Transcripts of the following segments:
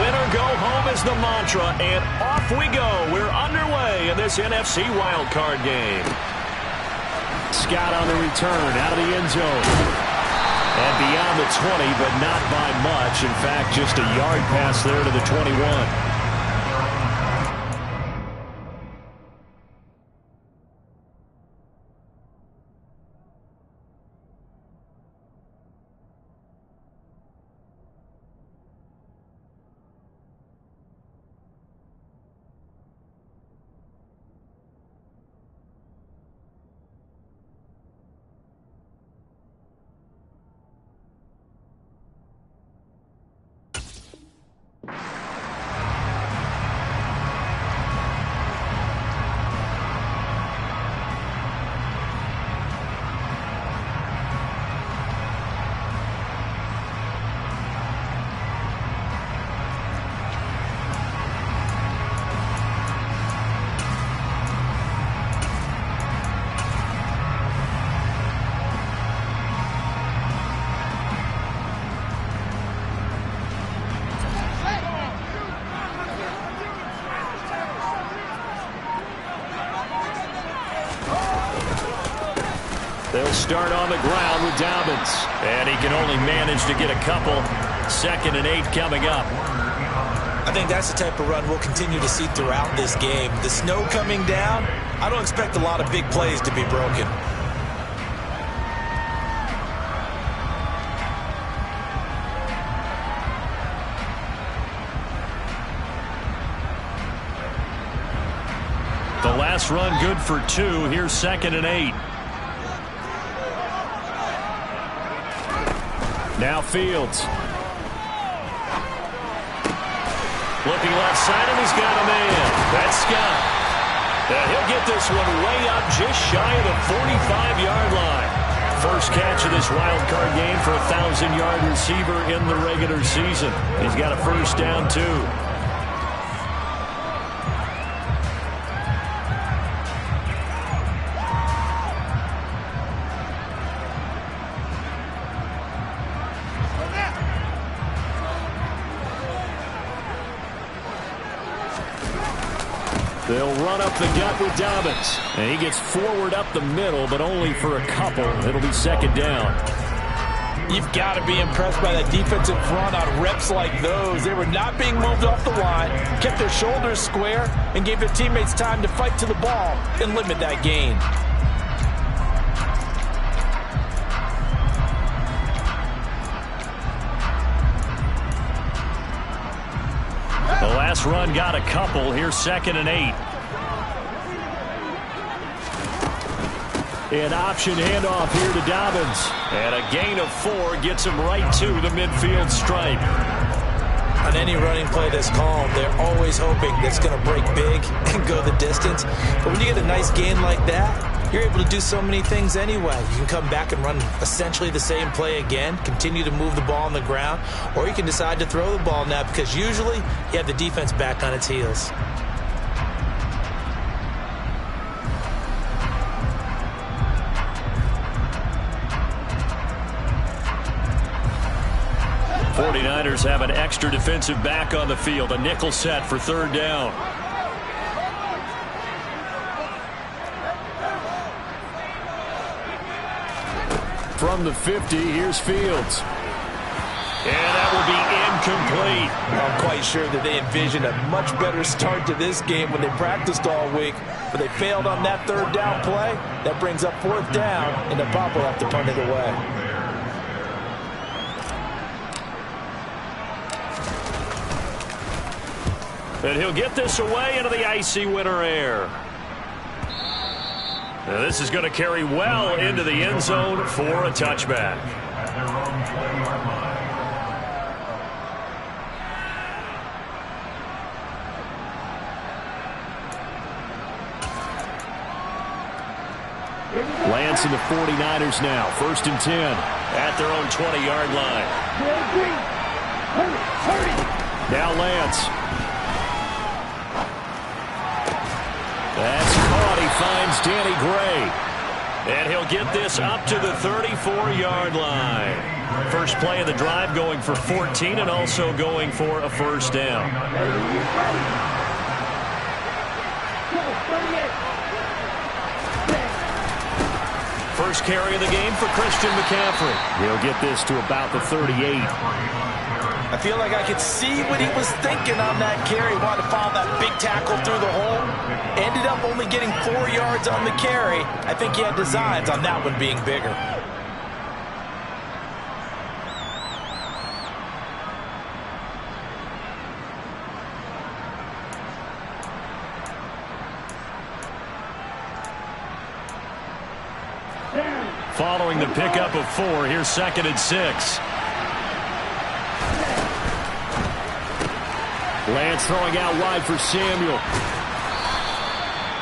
Win or go home is the mantra, and off we go. We're underway in this NFC wildcard game. Scott on the return, out of the end zone. And beyond the 20, but not by much. In fact, just a yard pass there to the 21. They'll start on the ground with Dobbins. And he can only manage to get a couple. 2nd and 8 coming up. I think that's the type of run we'll continue to see throughout this game. The snow coming down, I don't expect a lot of big plays to be broken. The last run good for 2. Here's 2nd and 8. Now Fields. Looking left side, and he's got a man. That's Scott. And he'll get this one way up just shy of the 45-yard line. First catch of this wild card game for a 1,000-yard receiver in the regular season. He's got a first down, too. They'll run up the gut with Dobbins. And he gets forward up the middle, but only for a couple. It'll be 2nd down. You've got to be impressed by that defensive front on reps like those. They were not being moved off the line, kept their shoulders square, and gave their teammates time to fight to the ball and limit that gain. The last run got a couple. Here's 2nd and 8. An option handoff here to Dobbins. And a gain of 4 gets him right to the midfield stripe. On any running play that's called, they're always hoping that's going to break big and go the distance. But when you get a nice gain like that, you're able to do so many things anyway. You can come back and run essentially the same play again, continue to move the ball on the ground, or you can decide to throw the ball now because usually you have the defense back on its heels. The 49ers have an extra defensive back on the field, a nickel set for 3rd down. From the 50, here's Fields. And that will be incomplete. I'm quite sure that they envisioned a much better start to this game when they practiced all week, but they failed on that 3rd down play. That brings up 4th down, and the Pop will have to punt it away. And he'll get this away into the icy winter air. Now this is going to carry well into the end zone for a touchback. Lance and the 49ers now. 1st and 10 at their own 20-yard line. Now Lance. That's caught. He finds Danny Gray. And he'll get this up to the 34-yard line. First play of the drive going for 14 and also going for a first down. First carry of the game for Christian McCaffrey. He'll get this to about the 38. I feel like I could see what he was thinking on that carry. Wanted to follow that big tackle through the hole. Ended up only getting 4 yards on the carry. I think he had designs on that one being bigger. Following the pickup of 4, here's 2nd and 6. Lance throwing out wide for Samuel.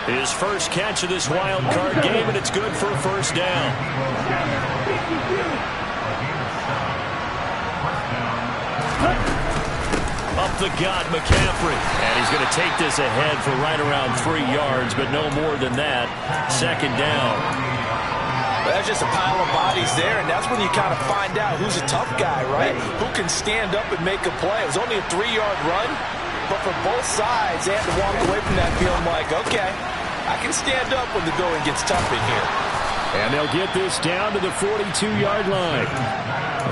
His first catch of this wild card game, and it's good for a first down. Up the gut, McCaffrey. And he's going to take this ahead for right around 3 yards, but no more than that. 2nd down. That's just a pile of bodies there, and that's when you kind of find out who's a tough guy, right? Who can stand up and make a play. It was only a 3-yard run, but for both sides, they had to walk away from that feeling like, okay, I can stand up when the going gets tough in here. And they'll get this down to the 42-yard line.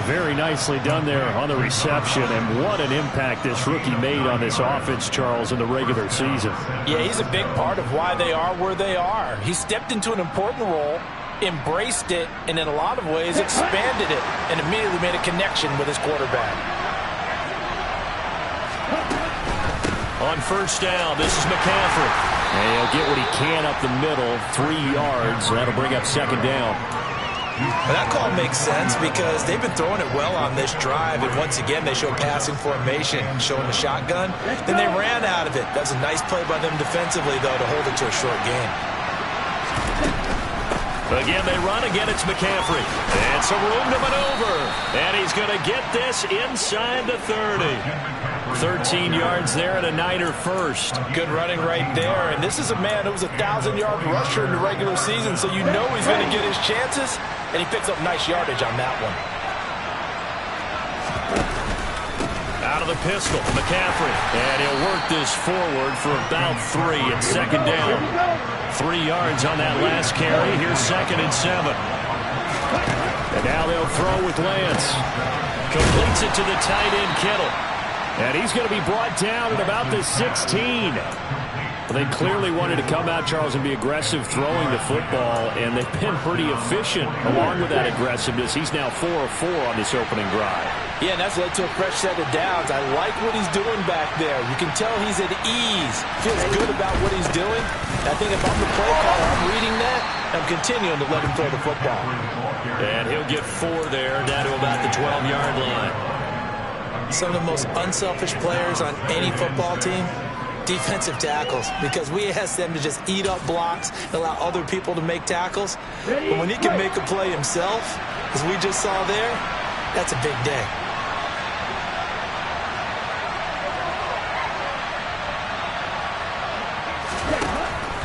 Very nicely done there on the reception, and what an impact this rookie made on this offense, Charles, in the regular season. Yeah, he's a big part of why they are where they are. He stepped into an important role, embraced it, and in a lot of ways expanded it, and immediately made a connection with his quarterback. On first down, this is McCaffrey. And he'll get what he can up the middle, 3 yards. That'll bring up 2nd down. Well, that call makes sense because they've been throwing it well on this drive, and once again they show passing formation, showing the shotgun. Then they ran out of it. That's a nice play by them defensively, though, to hold it to a short game. Again, they run. Again, it's McCaffrey. And some room to maneuver. And he's going to get this inside the 30. 13 yards there and a Niner first. Good running right there. And this is a man who was a 1,000-yard rusher in the regular season, so you know he's going to get his chances. And he picks up nice yardage on that one. Out of the pistol, McCaffrey. And he'll work this forward for about 3 at 2nd down. 3 yards on that last carry. Here's 2nd and 7. And now they'll throw with Lance. Completes it to the tight end, Kittle. And he's going to be brought down at about the 16. Well, they clearly wanted to come out, Charles, and be aggressive throwing the football, and they've been pretty efficient along with that aggressiveness. He's now 4 of 4 on this opening drive. Yeah, and that's led to a fresh set of downs. I like what he's doing back there. You can tell he's at ease. Feels good about what he's doing. I think if I'm the play caller, I'm reading that. I'm continuing to let him throw the football. And he'll get 4 there, down to about the 12-yard line. Some of the most unselfish players on any football team, defensive tackles, because we ask them to just eat up blocks and allow other people to make tackles. But when he can make a play himself, as we just saw there, that's a big day.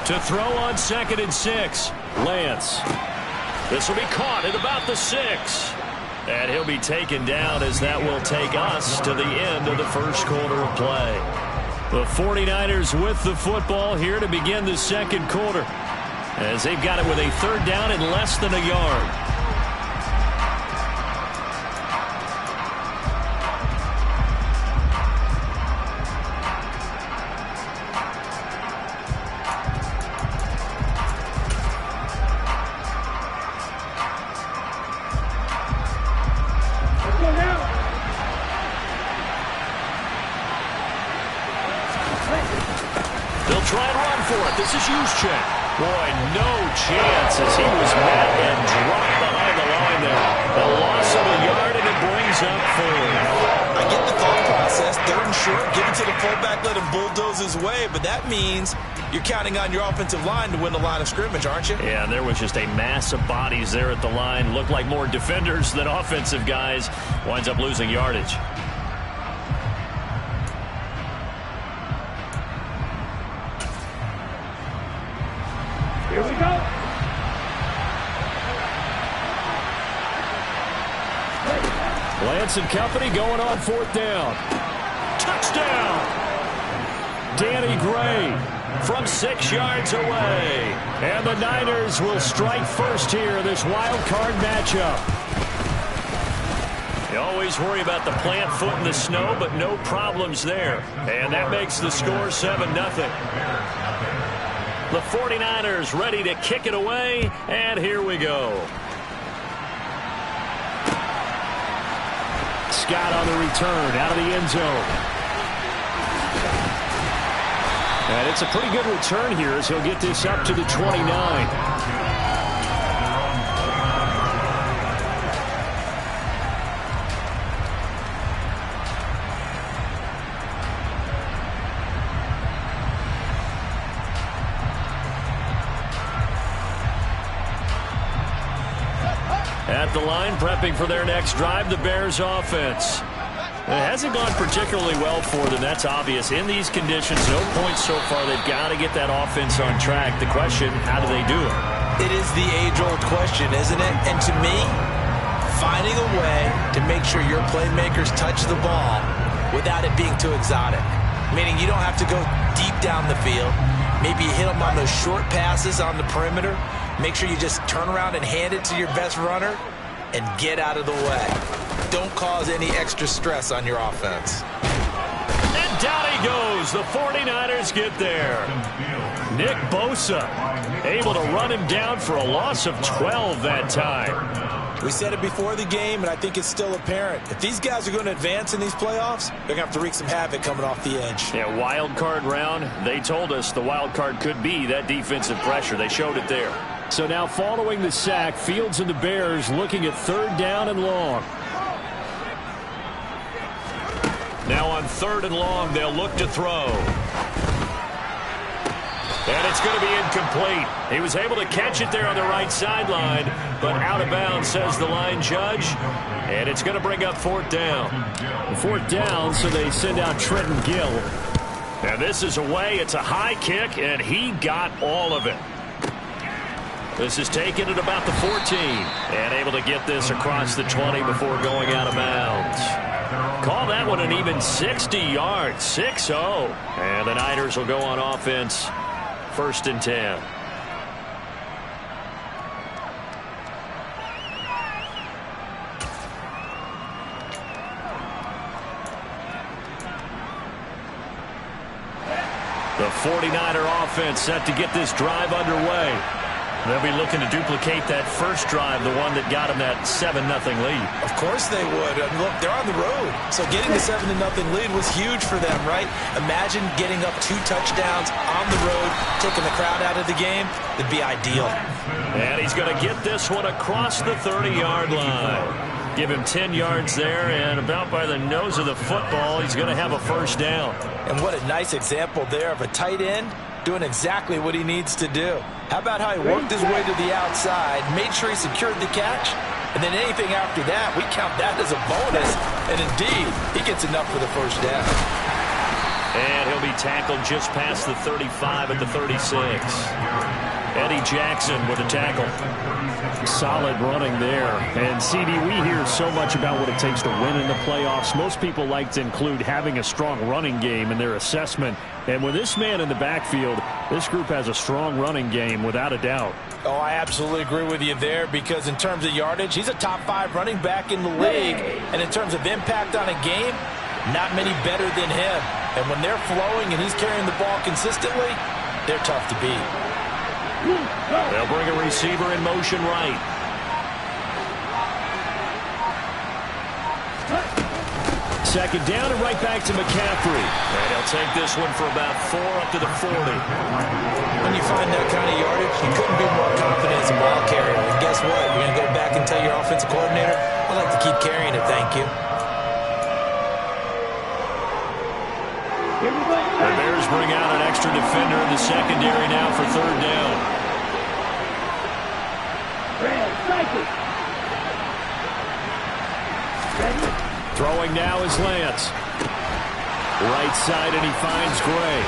To throw on 2nd and 6, Lance. This will be caught at about the 6. And he'll be taken down as that will take us to the end of the first quarter of play. The 49ers with the football here to begin the second quarter, as they've got it with a 3rd down and less than a yard. This is Juszczyk. Boy, no chance as he was met and dropped behind the line there. The loss of a yard, and it brings up 4. I get the thought process. 3rd and short, give it to the fullback, let him bulldoze his way. But that means you're counting on your offensive line to win the line of scrimmage, aren't you? Yeah, there was just a mass of bodies there at the line. Looked like more defenders than offensive guys. Winds up losing yardage. Here we go. Lance and company going on 4th down. Touchdown! Danny Gray from 6 yards away. And the Niners will strike first here in this wild card matchup. You always worry about the plant foot in the snow, but no problems there. And that makes the score 7-0. The 49ers ready to kick it away, and here we go. Scott on the return out of the end zone. And it's a pretty good return here as he'll get this up to the 29. At the line, prepping for their next drive, the Bears offense. It hasn't gone particularly well for them, that's obvious. In these conditions, no points so far. They've got to get that offense on track. The question, how do they do it? It is the age-old question, isn't it? And to me, finding a way to make sure your playmakers touch the ball without it being too exotic. Meaning you don't have to go deep down the field. Maybe you hit them on those short passes on the perimeter. Make sure you just turn around and hand it to your best runner and get out of the way. Don't cause any extra stress on your offense. And down he goes. The 49ers get there. Nick Bosa able to run him down for a loss of 12 that time. We said it before the game, and I think it's still apparent. If these guys are going to advance in these playoffs, they're going to have to wreak some havoc coming off the edge. Yeah, wild card round. They told us the wild card could be that defensive pressure. They showed it there. So now following the sack, Fields and the Bears looking at 3rd down and long. Now on 3rd and long, they'll look to throw. And it's going to be incomplete. He was able to catch it there on the right sideline, but out of bounds, says the line judge. And it's going to bring up 4th down. 4th down, so they send out Trenton Gill. And this is away. It's a high kick, and he got all of it. This is taken at about the 14. And able to get this across the 20 before going out of bounds. Call that one an even 60 yards. 6-0. And the Niners will go on offense. 1st and 10. The 49er offense set to get this drive underway. They'll be looking to duplicate that first drive, the one that got them that 7-0 lead. Of course they would. I mean, look, they're on the road. So getting the 7-0 lead was huge for them, right? Imagine getting up 2 touchdowns on the road, taking the crowd out of the game. It'd be ideal. And he's going to get this one across the 30-yard line. Give him 10 yards there, and about by the nose of the football, he's going to have a 1st down. And what a nice example there of a tight end doing exactly what he needs to do. How about how he worked his way to the outside, made sure he secured the catch, and then anything after that, we count that as a bonus. And indeed, he gets enough for the 1st down. And he'll be tackled just past the 35 at the 36. Eddie Jackson with a tackle. Solid running there. And, CD, we hear so much about what it takes to win in the playoffs. Most people like to include having a strong running game in their assessment. And with this man in the backfield, this group has a strong running game without a doubt. Oh, I absolutely agree with you there, because in terms of yardage, he's a top 5 running back in the league. And in terms of impact on a game, not many better than him. And when they're flowing and he's carrying the ball consistently, they're tough to beat. They'll bring a receiver in motion right. Second down and right back to McCaffrey. And he'll take this one for about 4 up to the 40. When you find that kind of yardage, you couldn't be more confident as a ball carrier. And guess what? You're going to go back and tell your offensive coordinator, I'd like to keep carrying it, thank you. The Bears bring out an extra defender in the secondary now for 3rd down. Throwing now is Lance. Right side, and he finds Gray.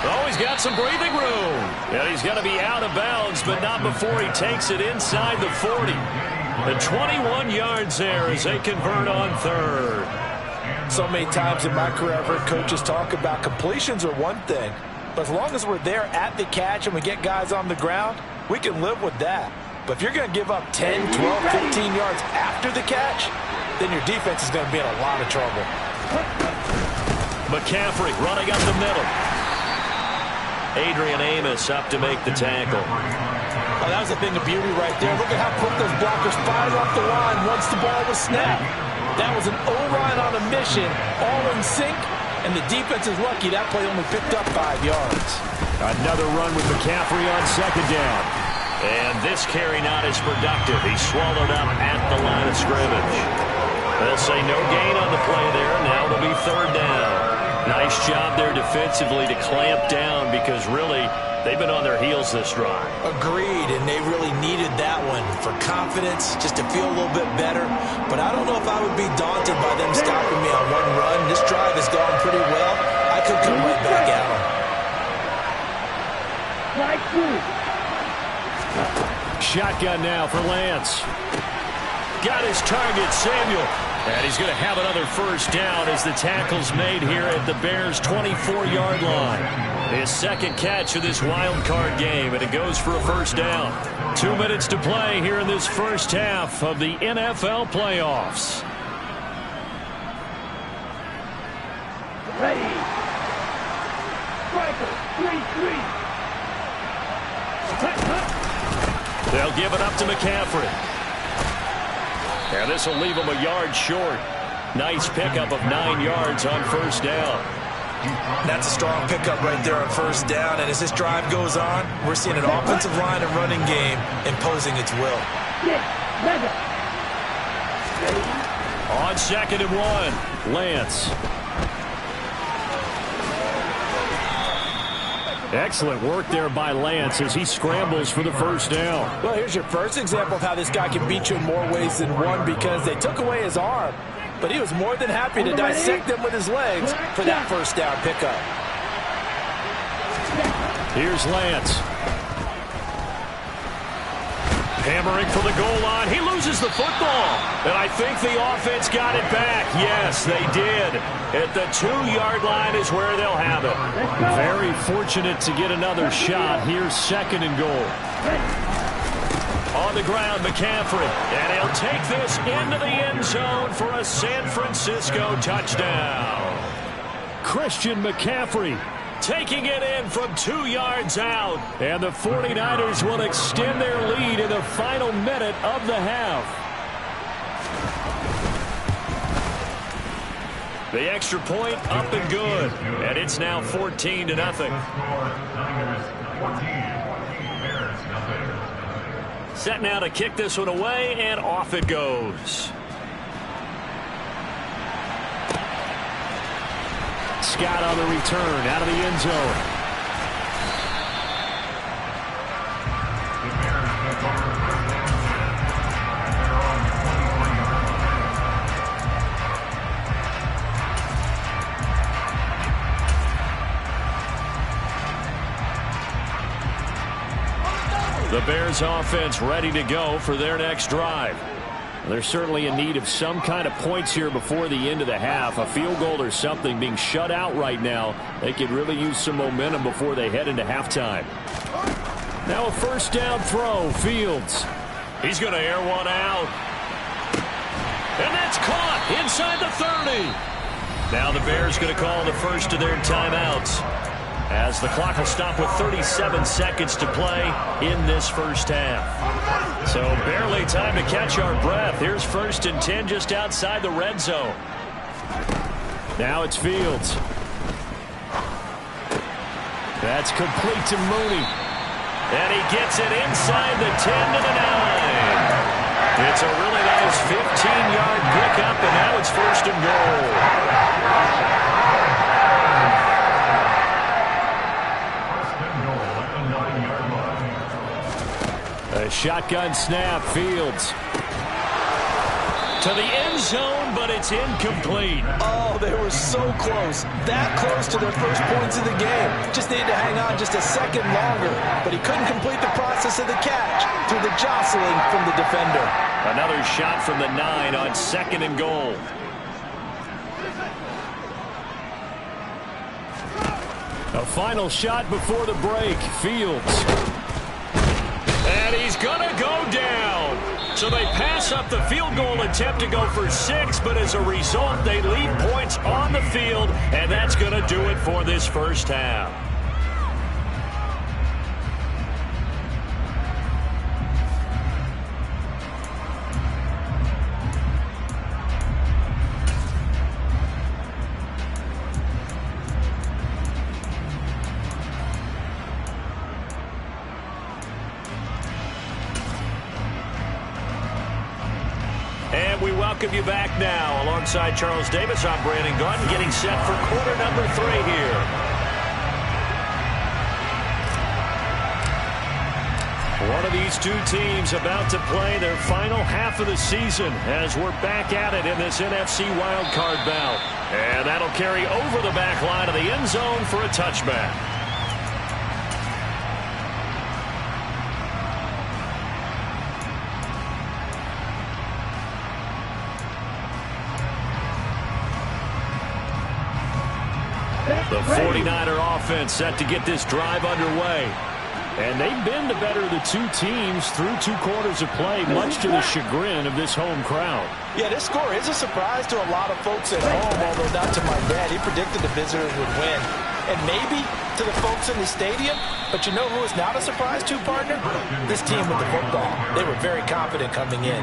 Oh, he's got some breathing room. And he's going to be out of bounds, but not before he takes it inside the 40. And 21 yards there as they convert on third. So many times in my career, I've heard coaches talk about completions are one thing. But as long as we're there at the catch and we get guys on the ground, we can live with that. But if you're going to give up 10, 12, 15 yards after the catch, then your defense is going to be in a lot of trouble. McCaffrey running up the middle. Adrian Amos up to make the tackle. Oh, that was a thing of beauty right there. Look at how quick those blockers fired off the line once the ball was snapped. That was an O-line on a mission, all in sync, and the defense is lucky that play only picked up 5 yards. Another run with McCaffrey on second down. And this carry not as productive. He's swallowed up at the line of scrimmage. They'll say no gain on the play there. Now it'll be third down. Nice job there defensively to clamp down because really they've been on their heels this drive. Agreed, and they really needed that one for confidence, just to feel a little bit better. But I don't know if I would be daunted by them stopping me on one run. This drive has gone pretty well. I could come right back at them. Shotgun now for Lance. Got his target, Samuel. And he's going to have another first down as the tackle's made here at the Bears' 24-yard line. His second catch of this wild card game, and it goes for a first down. 2 minutes to play here in this first half of the NFL playoffs. Ready. Striker, 3-3. They'll give it up to McCaffrey. And this will leave him a yard short. Nice pickup of 9 yards on first down. That's a strong pickup right there on first down. And as this drive goes on, we're seeing an offensive line and running game imposing its will. On second and 1, Lance. Excellent work there by Lance as he scrambles for the first down. Well, here's your first example of how this guy can beat you in more ways than one because they took away his arm. But he was more than happy to dissect them with his legs for that first down pickup. Here's Lance. Hammering for the goal line. He loses the football. And I think the offense got it back. Yes, they did. At the 2-yard line is where they'll have it. Very fortunate to get another shot. Here's second and goal. On the ground, McCaffrey. And he'll take this into the end zone for a San Francisco touchdown. Christian McCaffrey taking it in from 2 yards out. And the 49ers will extend their lead in the final minute of the half. The extra point up and good. And it's now 14-0. Set now to kick this one away, and off it goes. Scott on the return, out of the end zone. The Bears offense ready to go for their next drive. They're certainly in need of some kind of points here before the end of the half. A field goal or something. Being shut out right now, they could really use some momentum before they head into halftime. Now a first down throw. Fields. He's going to air one out. And that's caught inside the 30. Now the Bears going to call the first of their timeouts, as the clock will stop with 37 seconds to play in this first half. So barely time to catch our breath. Here's first and 10 just outside the red zone. Now it's Fields. That's complete to Mooney. And he gets it inside the 10 to the 9. It's a really nice 15-yard pickup, and now it's first and goal. A shotgun snap, Fields. To the end zone, but it's incomplete. Oh, they were so close. That close to their first points of the game. Just needed to hang on just a second longer. But he couldn't complete the process of the catch through the jostling from the defender. Another shot from the 9 on 2nd and goal. A final shot before the break. Fields. And he's going to go down. So they pass up the field goal attempt to go for 6, but as a result, they leave points on the field, and that's going to do it for this first half. And we welcome you back now. Alongside Charles Davis, I'm Brandon Gaudin, getting set for quarter number 3 here. One of these two teams about to play their final half of the season as we're back at it in this NFC wildcard bout. And that'll carry over the back line of the end zone for a touchback. The 49er offense set to get this drive underway. And they've been the better of the two teams through 2 quarters of play, much to the chagrin of this home crowd. Yeah, this score is a surprise to a lot of folks at home, although not to my dad. He predicted the visitors would win. And maybe to the folks in the stadium, but you know who is not a surprise to, partner? This team with the football. They were very confident coming in.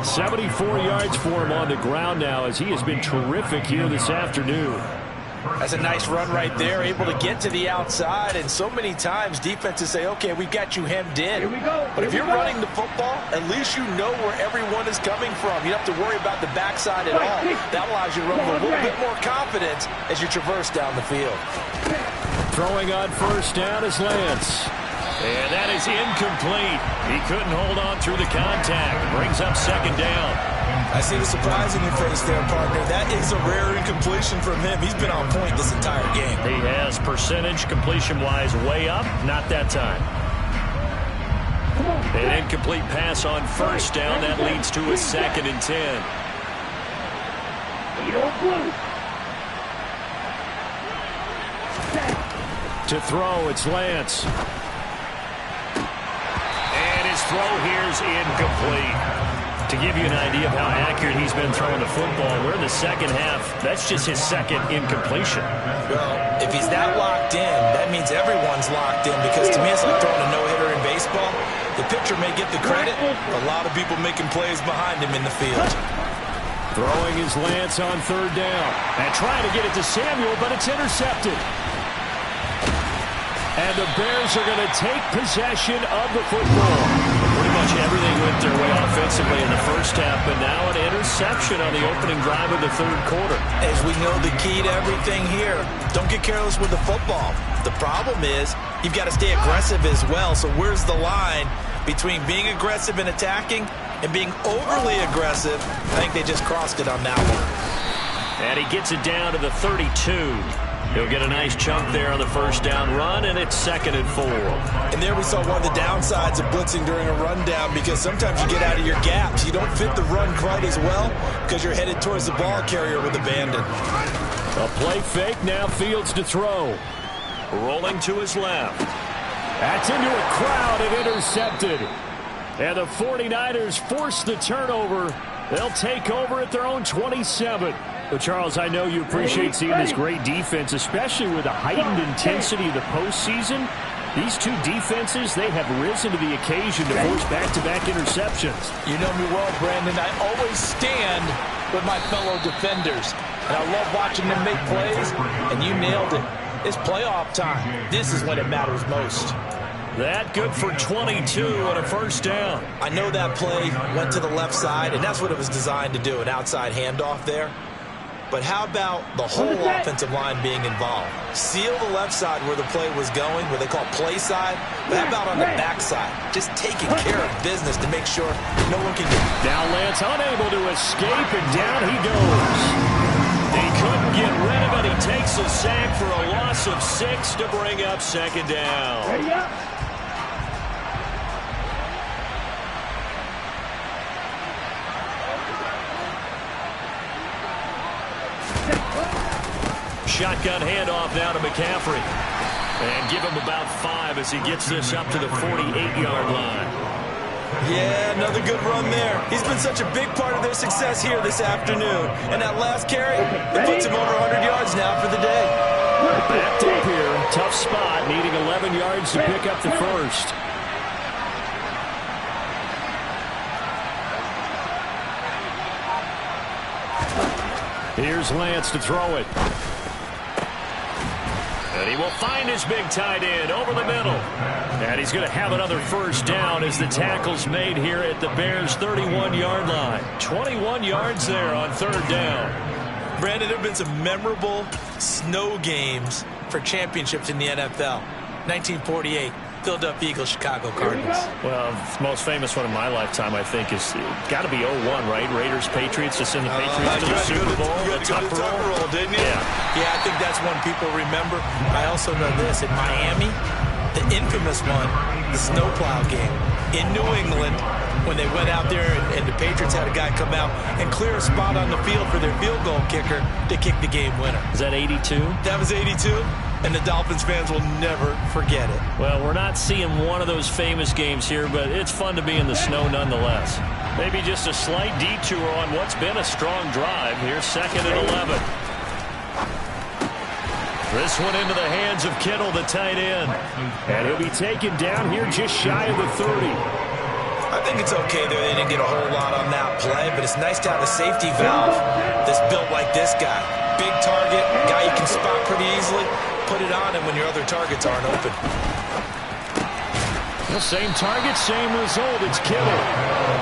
74 yards for him on the ground now as he has been terrific here this afternoon. That's a nice run right there, able to get to the outside, and so many times defenses say, okay, we've got you hemmed in. But if you're running the football, at least you know where everyone is coming from. You don't have to worry about the backside at all. That allows you to run with a little bit more confidence as you traverse down the field. Throwing on first down is Lance. And that is incomplete. He couldn't hold on through the contact. Brings up 2nd down. I see the surprise in your face there, partner. That is a rare incompletion from him. He's been on point this entire game. He has percentage completion-wise way up. Not that time. An incomplete pass on first down. That leads to a 2nd and 10. To throw, it's Lance. And his throw here is incomplete. To give you an idea of how accurate he's been throwing the football, we're in the second half. That's just his 2nd incompletion. Well, if he's that locked in, that means everyone's locked in, because to me it's like throwing a no-hitter in baseball. The pitcher may get the credit, but a lot of people making plays behind him in the field. Throwing is Lance on 3rd down. And trying to get it to Samuel, but it's intercepted. And the Bears are going to take possession of the football. Pretty much everything went their way offensively in the first half, but now an interception on the opening drive of the 3rd quarter. As we know, the key to everything here, don't get careless with the football. The problem is you've got to stay aggressive as well. So where's the line between being aggressive and attacking and being overly aggressive? I think they just crossed it on that one. And he gets it down to the 32. He'll get a nice chunk there on the first down run, and it's 2nd and 4. And there we saw one of the downsides of blitzing during a rundown, because sometimes you get out of your gaps. You don't fit the run quite as well because you're headed towards the ball carrier with abandon. A play fake, now Fields to throw. Rolling to his left. That's into a crowd and intercepted. And the 49ers force the turnover. They'll take over at their own 27. Well, Charles, I know you appreciate seeing this great defense, especially with the heightened intensity of the postseason. These two defenses, they have risen to the occasion to force back-to-back interceptions. You know me well, Brandon. I always stand with my fellow defenders. And I love watching them make plays, and you nailed it. It's playoff time. This is when it matters most. That good for 22 on a first down. I know that play went to the left side, and that's what it was designed to do, an outside handoff there. But how about the whole offensive line being involved? Seal the left side where the play was going, where they call play side. But how about on the back side? Just taking care of business to make sure no one can get. Now Lance unable to escape, and down he goes. He couldn't get rid of it. He takes a sack for a loss of 6 to bring up second down. There you go. Shotgun handoff now to McCaffrey. And give him about 5 as he gets this up to the 48-yard line. Yeah, another good run there. He's been such a big part of their success here this afternoon. And that last carry, it puts him over 100 yards now for the day. Backed up here. Tough spot, needing 11 yards to pick up the first. Here's Lance to throw it. And he will find his big tight end over the middle. And he's going to have another first down as the tackle's made here at the Bears' 31-yard line. 21 yards there on third down. Brandon, there have been some memorable snow games for championships in the NFL. 1948, Philadelphia Eagles, Chicago Cardinals. Well, the most famous one in my lifetime, I think, is got to be 01, right? Raiders, Patriots, to send the Patriots to the Super Bowl. You had to go to the Tucker Roll, didn't you? Yeah, I think that's one people remember. I also know this. In Miami, the infamous one, the snowplow game in New England, when they went out there and the Patriots had a guy come out and clear a spot on the field for their field goal kicker to kick the game winner. Is that 82? That was 82. And the Dolphins fans will never forget it. Well, we're not seeing one of those famous games here, but it's fun to be in the snow nonetheless. Maybe just a slight detour on what's been a strong drive. Here's 2nd and 11. This one into the hands of Kittle, the tight end. And he'll be taken down here just shy of the 30. I think it's okay there. They didn't get a whole lot on that play, but it's nice to have a safety valve that's built like this guy. Big target, guy you can spot pretty easily. Put it on him when your other targets aren't open. The same target, same result. It's Kittle.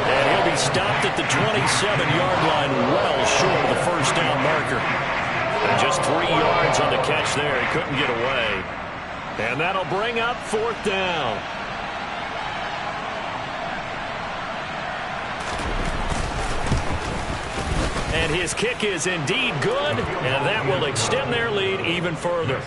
And he'll be stopped at the 27-yard line, well short of the first down marker. And just 3 yards on the catch there. He couldn't get away. And that'll bring up 4th down. And his kick is indeed good, and that will extend their lead even further.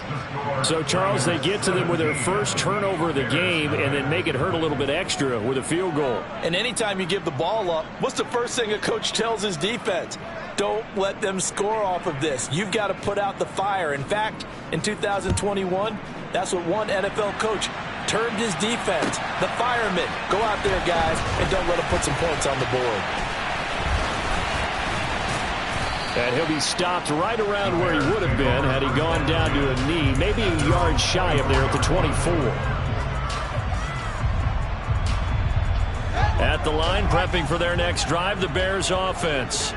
So, Charles, they get to them with their first turnover of the game and then make it hurt a little bit extra with a field goal. And anytime you give the ball up, what's the first thing a coach tells his defense? Don't let them score off of this. You've got to put out the fire. In fact, in 2021, that's what one NFL coach termed his defense, the firemen. Go out there, guys, and don't let them put some points on the board. And he'll be stopped right around where he would have been had he gone down to a knee, maybe a yard shy of there at the 24. At the line, prepping for their next drive, the Bears offense.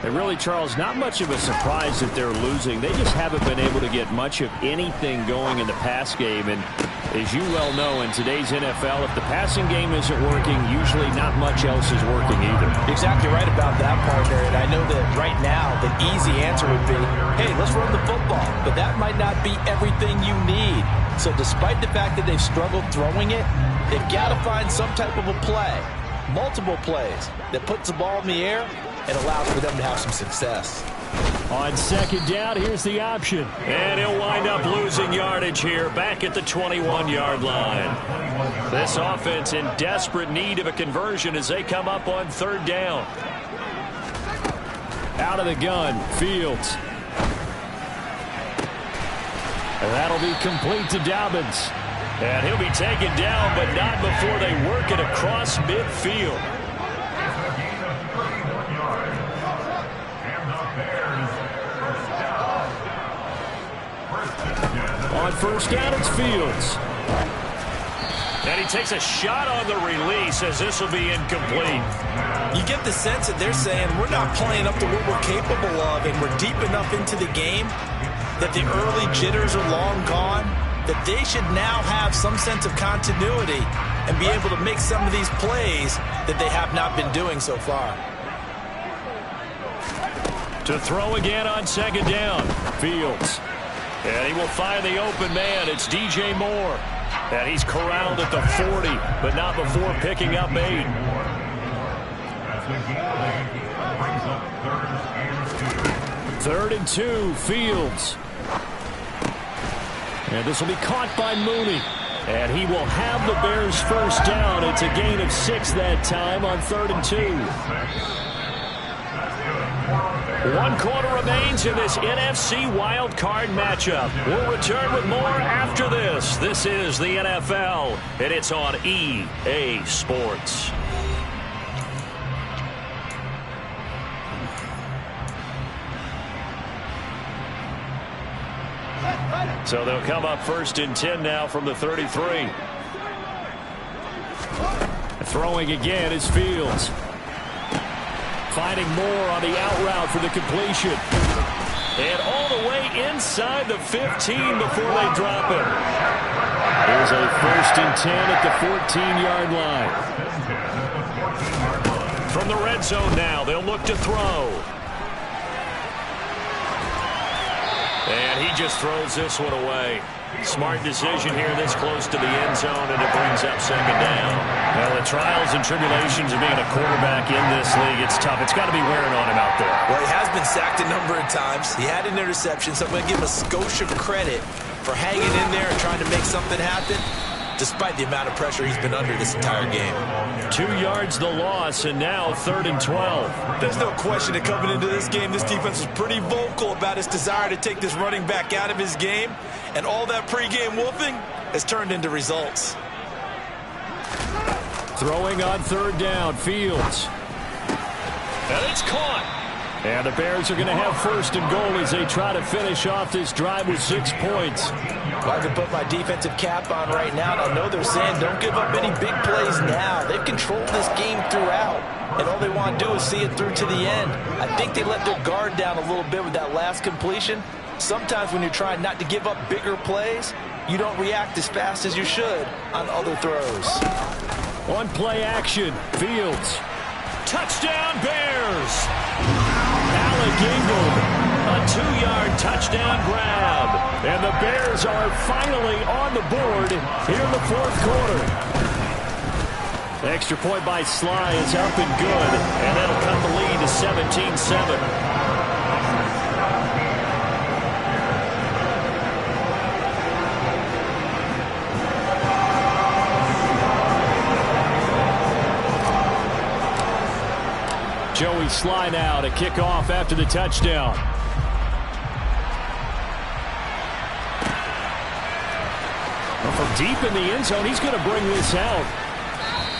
And really, Charles, not much of a surprise that they're losing. They just haven't been able to get much of anything going in the pass game. And as you well know, in today's NFL, if the passing game isn't working, usually not much else is working either. Exactly right about that, partner. And I know that right now the easy answer would be, hey, let's run the football. But that might not be everything you need. So despite the fact that they've struggled throwing it, they've got to find some type of a play, multiple plays, that puts the ball in the air and allows for them to have some success. On 2nd down, here's the option. And he'll wind up losing yardage here back at the 21-yard line. This offense in desperate need of a conversion as they come up on 3rd down. Out of the gun, Fields. And that'll be complete to Dobbins. And he'll be taken down, but not before they work it across midfield. On 1st down, it's Fields. And he takes a shot on the release as this will be incomplete. You get the sense that they're saying we're not playing up to what we're capable of, and we're deep enough into the game that the early jitters are long gone, that they should now have some sense of continuity and be able to make some of these plays that they have not been doing so far. To throw again on second down. Fields. And he will find the open man. It's DJ Moore. And he's corralled at the 40, but not before picking up 8. Third and 2, Fields. And this will be caught by Mooney. And he will have the Bears first down. It's a gain of 6 that time on 3rd and 2. 1 quarter remains in this NFC Wild Card matchup. We'll return with more after this. This is the NFL, and it's on EA Sports. So they'll come up 1st and 10 now from the 33. Throwing again is Fields. Finding Moore on the out route for the completion. And all the way inside the 15 before they drop it. Here's a 1st and 10 at the 14-yard line. From the red zone now, they'll look to throw. And he just throws this one away. Smart decision here this close to the end zone, and it brings up 2nd down. Well, the trials and tribulations of being a quarterback in this league, it's tough. It's got to be wearing on him out there. Well, he has been sacked a number of times. He had an interception, so I'm going to give him a skosh of credit for hanging in there and trying to make something happen, despite the amount of pressure he's been under this entire game. 2 yards the loss, and now 3rd and 12. There's no question that coming into this game, this defense was pretty vocal about his desire to take this running back out of his game, and all that pregame wolfing has turned into results. Throwing on 3rd down, Fields. And it's caught. And the Bears are going to have 1st and goal as they try to finish off this drive with 6 points. Well, I can put my defensive cap on right now, and I know they're saying don't give up any big plays now. They've controlled this game throughout, and all they want to do is see it through to the end. I think they let their guard down a little bit with that last completion. Sometimes when you're trying not to give up bigger plays, you don't react as fast as you should on other throws. On play action, Fields. Touchdown, Bears! Alec Ingold, a 2-yard touchdown grab. And the Bears are finally on the board here in the 4th quarter. Extra point by Sly is up and good, and that'll cut the lead to 17-7. Joey Sly now to kick off after the touchdown. Well, from deep in the end zone, he's going to bring this out.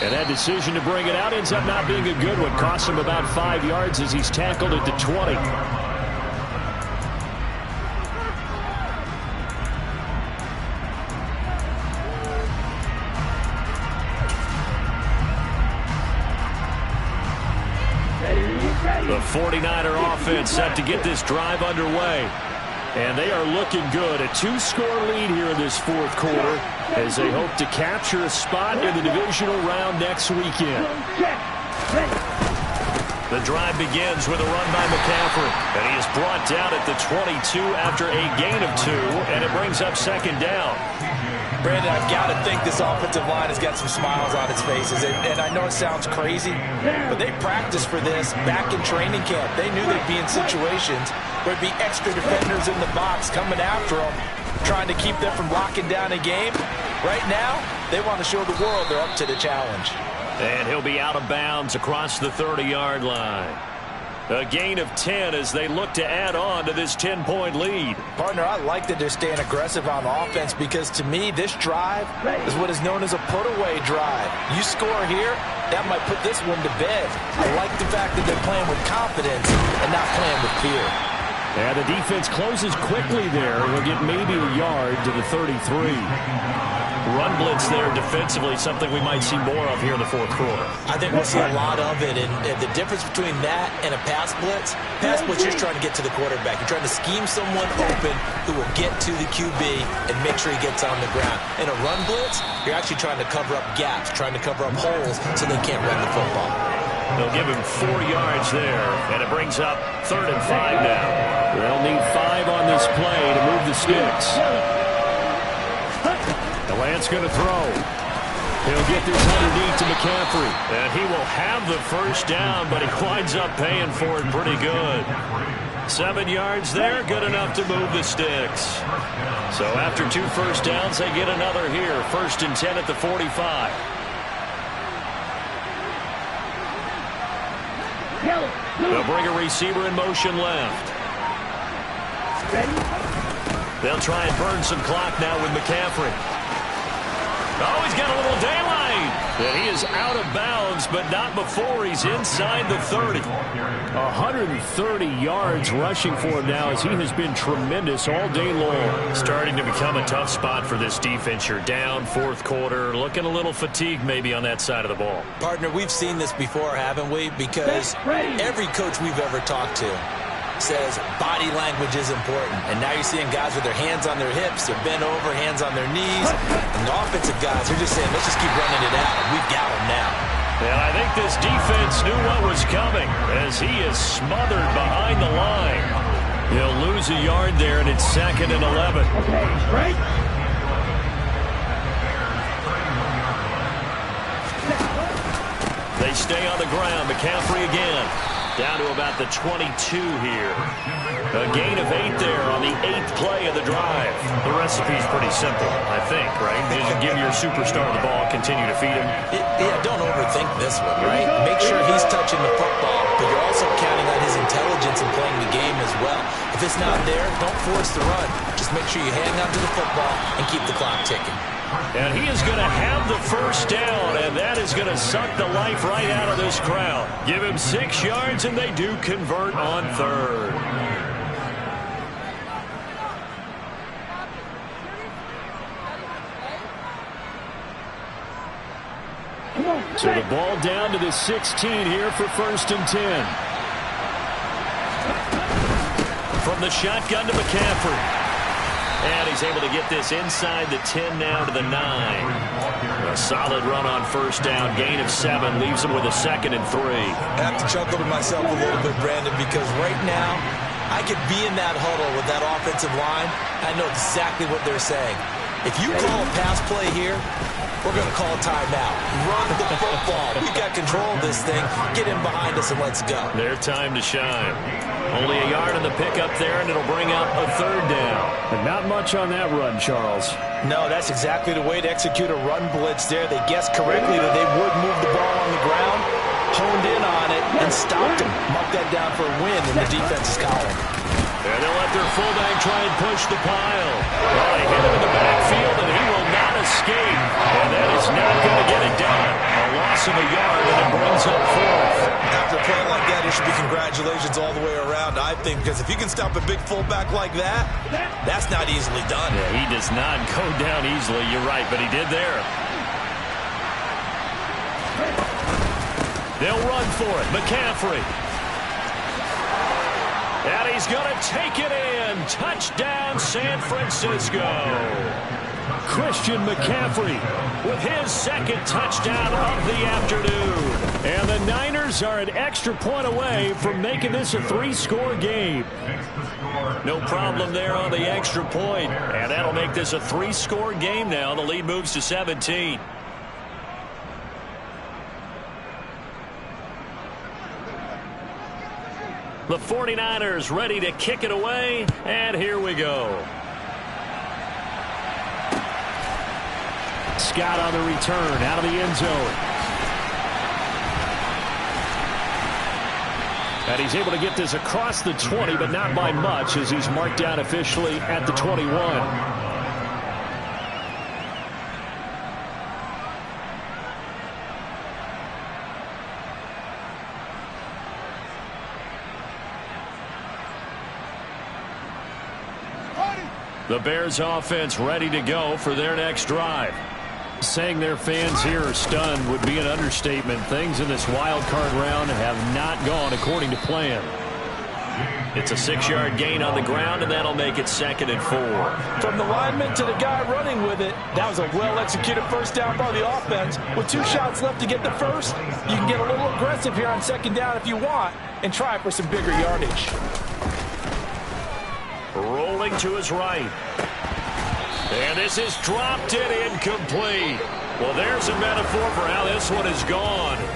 And that decision to bring it out ends up not being a good one. Costs him about 5 yards as he's tackled at the 20. The 49er offense set to get this drive underway. And they are looking good. A 2-score lead here in this 4th quarter as they hope to capture a spot in the divisional round next weekend. The drive begins with a run by McCaffrey. And he is brought down at the 22 after a gain of 2. And it brings up 2nd down. Brandon, I've got to think this offensive line has got some smiles on its faces. And I know it sounds crazy, but they practiced for this back in training camp. They knew they'd be in situations where there'd be extra defenders in the box coming after them, trying to keep them from locking down a game. Right now, they want to show the world they're up to the challenge. And he'll be out of bounds across the 30-yard line. A gain of 10 as they look to add on to this 10-point lead. Partner, I like that they're staying aggressive on offense because, to me, this drive is what is known as a put-away drive. You score here, that might put this one to bed. I like the fact that they're playing with confidence and not playing with fear. And the defense closes quickly there. We'll get maybe a yard to the 33. Run blitz there defensively, something we might see more of here in the 4th quarter. I think we'll see a lot of it, and the difference between that and a pass blitz, you're trying to get to the quarterback. You're trying to scheme someone open who will get to the QB and make sure he gets on the ground. In a run blitz, you're actually trying to cover up gaps, trying to cover up holes so they can't run the football. They'll give him 4 yards there, and it brings up 3rd and 5 now. They'll need 5 on this play to move the sticks. The Lance going to throw. He'll get this underneath to McCaffrey. And he will have the first down, but he winds up paying for it pretty good. 7 yards there, good enough to move the sticks. So after 2 first downs, they get another here. 1st and 10 at the 45. They'll bring a receiver in motion left. They'll try and burn some clock now with McCaffrey. Oh, he's got a little daylight. And he is out of bounds, but not before he's inside the 30. 130 yards rushing for him now, as he has been tremendous all day long. Starting to become a tough spot for this defense. You're down 4th quarter, looking a little fatigued maybe on that side of the ball. Partner, we've seen this before, haven't we? Because every coach we've ever talked to says body language is important. And now you're seeing guys with their hands on their hips, they're bent over, hands on their knees. And the offensive guys are just saying, let's just keep running it out, and we've got them now. And I think this defense knew what was coming, as he is smothered behind the line. He'll lose a yard there, and it's 2nd and 11. They stay on the ground. McCaffrey again. Down to about the 22 here. A gain of 8 there on the 8th play of the drive. The recipe's pretty simple, I think, right? Just give your superstar the ball, continue to feed him. Yeah, don't overthink this one, right? Make sure he's touching the football, but you're also counting on his intelligence in playing the game as well. If it's not there, don't force the run. Just make sure you hang on to the football and keep the clock ticking. And he is going to have the first down, and that is going to suck the life right out of this crowd. Give him 6 yards, and they do convert on 3rd. So the ball down to the 16 here for 1st and 10. From the shotgun to McCaffrey. And he's able to get this inside the 10 now to the 9. A solid run on 1st down. Gain of 7 leaves him with a 2nd and 3. I have to chuckle to myself a little bit, Brandon, because right now I could be in that huddle with that offensive line. I know exactly what they're saying. If you call a pass play here, we're going to call a timeout. Run the football. We've got control of this thing. Get in behind us and let's go. Their time to shine. Only a yard on the pickup there, and it'll bring up a 3rd down. But not much on that run, Charles. No, that's exactly the way to execute a run blitz there. They guessed correctly that they would move the ball on the ground, honed in on it, and stopped him. Mark that down for a win in the defense's column. And they'll let their fullback try and push the pile. Well, they hit him in the backfield, and he will not escape. And that is not going to get it done. A loss of a yard, and it brings up 4th. After a play like that, it should be congratulations all the way around, I think, because if you can stop a big fullback like that, that's not easily done. Yeah, he does not go down easily. You're right, but he did there. They'll run for it. McCaffrey. And he's going to take it in. Touchdown, San Francisco. Christian McCaffrey with his 2nd touchdown of the afternoon. And the Niners are an extra point away from making this a 3-score game. No problem there on the extra point. And that'll make this a 3-score game now. The lead moves to 17. The 49ers ready to kick it away, and here we go. Scott on the return, out of the end zone. And he's able to get this across the 20, but not by much, as he's marked down officially at the 21. The Bears offense ready to go for their next drive. Saying their fans here are stunned would be an understatement. Things in this wild card round have not gone according to plan. It's a 6-yard gain on the ground, and that'll make it 2nd and 4. From the lineman to the guy running with it, that was a well-executed first down by the offense. With 2 shots left to get the first, you can get a little aggressive here on 2nd down if you want and try for some bigger yardage. Rolling to his right. And this is dropped in incomplete. Well, there's a metaphor for how this one is gone.